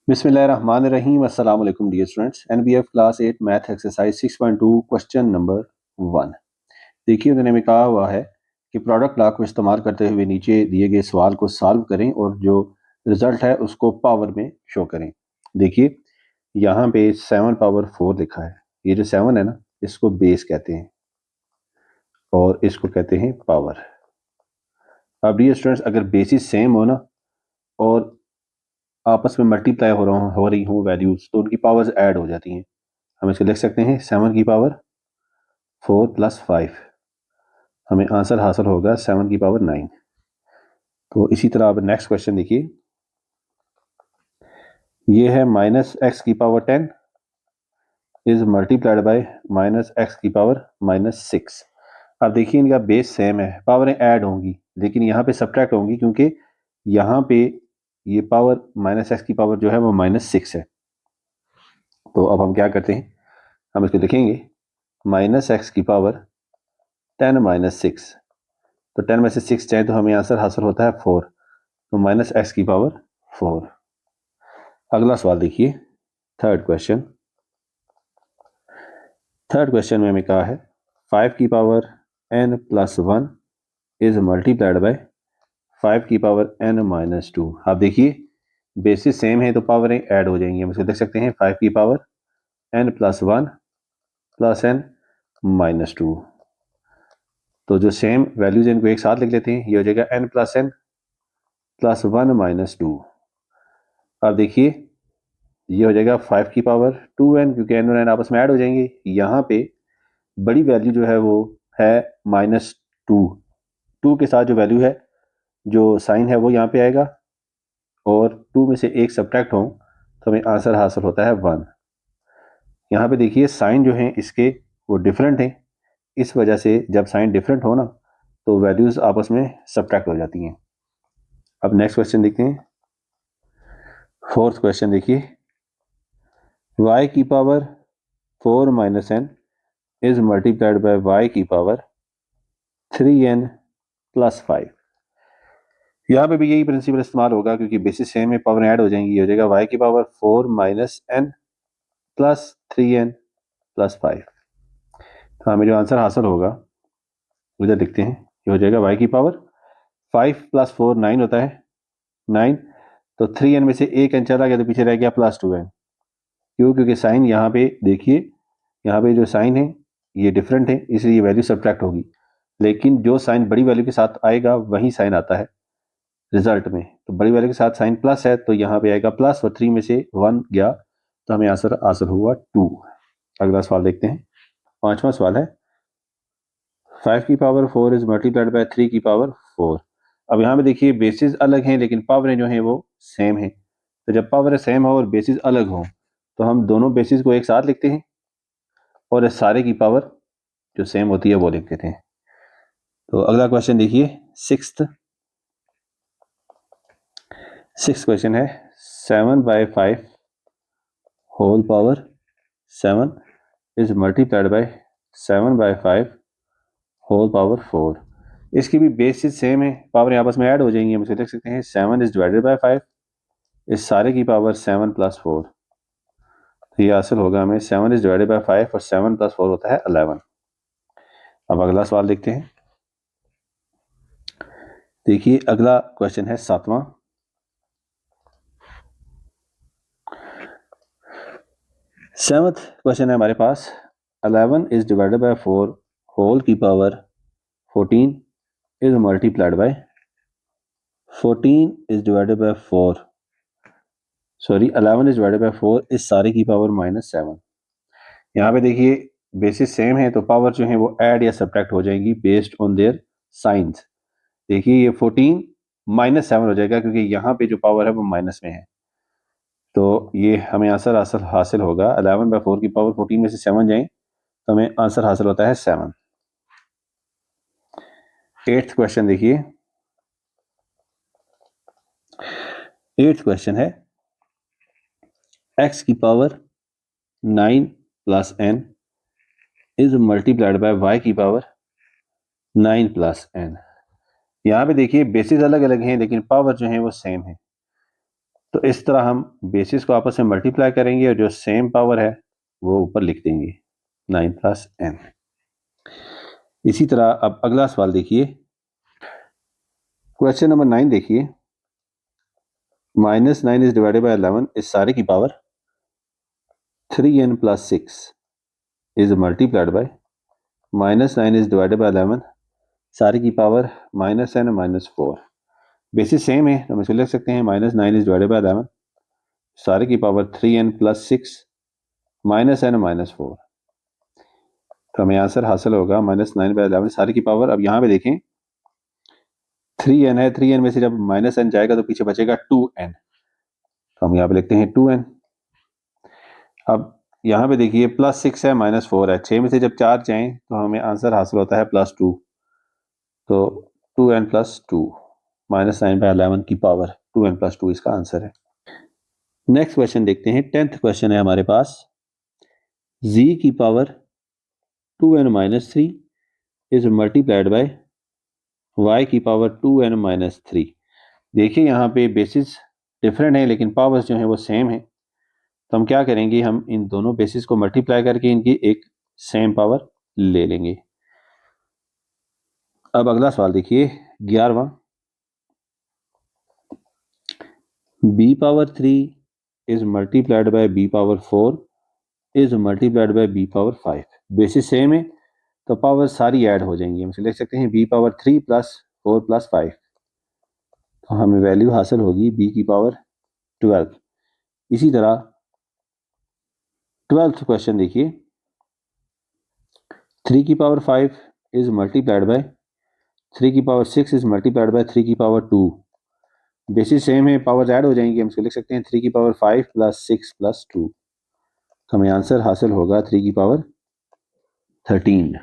बिस्मिल्लाहिर्रहमानिर्रहीम अस्सलाम वालेकुम dear students. NBF class 8 math exercise 6.2 question number 1। देखिए उन्होंने में कहा हुआ है कि प्रोडक्ट लॉ को इस्तेमाल करते हुए नीचे दिए गए सवाल को सॉल्व करें और जो रिजल्ट है उसको पावर में शो करें। देखिए यहाँ पे 7 पावर 4 लिखा है। ये जो 7 है ना, इसको बेस कहते हैं और इसको कहते हैं पावर। अब डियर स्टूडेंट्स, अगर बेसिस सेम हो ना और आपस में मल्टीप्लाई हो रही हो वैल्यूज, तो उनकी पावर्स ऐड हो जाती हैं। हम इसको लिख सकते हैं 7 की पावर 4 + 5। हमें आंसर हासिल होगा 7 की पावर 9। तो इसी तरह अब नेक्स्ट क्वेश्चन देखिए, ये है -x की power 10 is multiplied bye -x की पावर -6। अब देखिए इनका बेस सेम है, पावरें ऐड होंगी लेकिन यहाँ पे सब्ट्रैक्ट होंगी क्योंकि यहाँ पे ये पावर -x की पावर जो है वो -6 है। तो अब हम क्या करते हैं, हम इसको लिखेंगे -x की पावर 10 - 6। तो 10 में से 6 जाए तो हमें आंसर हासिल होता है 4। तो -x की पावर 4। अगला सवाल देखिए, थर्ड क्वेश्चन में हमें कहा है 5 की power n + 1 is multiplied bye 5 की पावर n - 2। आप देखिए बेसिस सेम है तो पावरें ऐड हो जाएंगी। हम इसको देख सकते हैं 5 की पावर n + 1 + n - 2। तो जो सेम वैल्यूज इनको एक साथ लिख लेते हैं, ये हो जाएगा n + n + 1 - 2। अब देखिए ये हो जाएगा 5 की पावर 2n, क्योंकि n और n आपस में ऐड हो जाएंगे। यहाँ पे बड़ी वैल्यू जो है वो है -2। 2 के साथ जो वैल्यू है, जो साइन है वो यहाँ पे आएगा और 2 में से एक सब्ट्रैक्ट हो तो हमें आंसर हासिल होता है 1। यहाँ पे देखिए साइन जो हैं इसके वो डिफरेंट हैं, इस वजह से जब साइन डिफरेंट हो ना तो वैल्यूज आपस में सब्ट्रैक्ट हो जाती हैं। अब नेक्स्ट क्वेश्चन देखते हैं, फोर्थ क्वेश्चन देखिए, y की power 4 - n is multiplied bye y की पावर 3n + 5। यहाँ पे भी यही प्रिंसिपल इस्तेमाल होगा क्योंकि बेसिस सेम है, पावर ऐड हो जाएंगी। ये हो जाएगा y की पावर 4 - n + 3n + 5। तो हमें जो आंसर हासिल होगा उधर लिखते हैं, ये हो जाएगा y की पावर 5 + 4 9 होता है, 9। तो 3n में से एक n चला गया तो पीछे रह गया +2n। क्यों? क्योंकि साइन यहाँ पे देखिए, यहाँ पे जो साइन है ये डिफरेंट है, इसलिए ये वैल्यू सब्ट्रैक्ट होगी। लेकिन जो साइन बड़ी वैल्यू के साथ आएगा वही साइन आता है रिजल्ट में। तो बड़ी वैल्यू के साथ साइन प्लस है तो यहाँ पे आएगा प्लस, और 3 में से 1 गया तो हमें आंसर हासिल हुआ 2। अगला सवाल देखते हैं, पांचवा सवाल है 5 की पावर 4 इज मल्टीप्लाइड बाय 3 की पावर 4। अब यहाँ पे देखिए बेसिस अलग हैं लेकिन पावरें जो हैं वो सेम हैं। तो जब पावरें सेम हो और बेसिस अलग हो तो हम दोनों बेसिस को एक साथ लिखते हैं और इस सारे की पावर जो सेम होती है वो लिख देते हैं। तो अगला क्वेश्चन देखिए, सिक्स्थ क्वेश्चन है 7/5 whole power 7 is multiplied by 7/5 whole power 4। इसकी भी बेसिस सेम है, पावर आपस में ऐड हो जाएंगी। हम इसे लिख सकते हैं 7 इज डिवाइडेड बाय 5, इस सारे की पावर 7 + 4। तो ये हासिल होगा हमें 7 इज डिवाइडेड बाय 5 और 7 + 4 होता है 11। अब अगला सवाल देखते हैं, देखिए अगला क्वेश्चन है सातवां। सेवंथ क्वेश्चन है हमारे पास 11 इज डिवाइडेड बाय 4 होल की power 14 is multiplied bye 14 is divided by 4, sorry 11 is divided by 4 इस सारे की पावर -7। यहाँ पे देखिए बेसिस सेम है तो पावर जो है वो ऐड या सब्ट्रैक्ट हो जाएंगी बेस्ड ऑन देयर साइंस। देखिए ये 14 -7 हो जाएगा क्योंकि यहाँ पे जो पावर है वो माइनस में है। तो ये हमें आंसर हासिल होगा 11/4 की पावर 14 में से 7 जाए तो हमें आंसर हासिल होता है 7। एट्थ क्वेश्चन देखिए, एट्थ क्वेश्चन है x की power 9 + n is multiplied bye y की पावर 9 + n। यहाँ पे देखिए बेसिस अलग अलग हैं लेकिन पावर जो है वो सेम है। तो इस तरह हम बेसिस को आपस में मल्टीप्लाई करेंगे और जो सेम पावर है वो ऊपर लिख देंगे 9 प्लस n। इसी तरह अब अगला सवाल देखिए, क्वेश्चन नंबर 9 देखिए, -9 इज डिवाइडेड बाय 11 इस सारे की power 3n plus 6 is multiplied bye -9 is divided by 11 सारे की power -n minus 4। Basis same है तो हम इसको लिख सकते हैं -9 इज डिवाइडेड बाय 11 सारे की power 3n plus 6 -n minus 4। तो हमें आंसर हासिल होगा -9/11 सारे की पावर। अब यहाँ पे देखें 3n है, 3n में से जब -n जाएगा तो पीछे बचेगा 2n, तो हम यहाँ पे लिखते हैं 2n। अब यहाँ पे देखिए +6 है -4 है, 6 में से जब 4 जाएं तो हमें आंसर हासिल होता है +2, तो 2n प्लस 2 -9/11 की पावर 2n प्लस 2 इसका आंसर है। नेक्स्ट क्वेश्चन देखते हैं, 10th क्वेश्चन है हमारे पास, z की power 2n minus 3 is multiplied bye y की पावर 2n माइनस 3। देखिए यहाँ पे बेसिस डिफरेंट है लेकिन पावर्स जो हैं वो सेम है, तो हम क्या करेंगे, हम इन दोनों बेसिस को मल्टीप्लाई करके इनकी एक सेम पावर ले लेंगे। अब अगला सवाल देखिए 11वां, b power 3 is multiplied bye b power 4 is multiplied bye b power 5। Basis same है तो पावर सारी ऐड हो जाएंगी, हम लिख सकते हैं b पावर 3 प्लस 4 प्लस 5, तो हमें वैल्यू हासिल होगी b की पावर 12। इसी तरह 12th क्वेश्चन देखिए, 3 की पावर 5 इज मल्टीप्लाइड बाय 3 की पावर 6 इज मल्टीप्लाइड बाय 3 की पावर 2। बेसिस सेम है, पावर ऐड हो जाएंगी, हम इसको लिख सकते हैं 3 की पावर 5 प्लस 6 प्लस 2, तो हमें आंसर हासिल होगा 3 की पावर 13।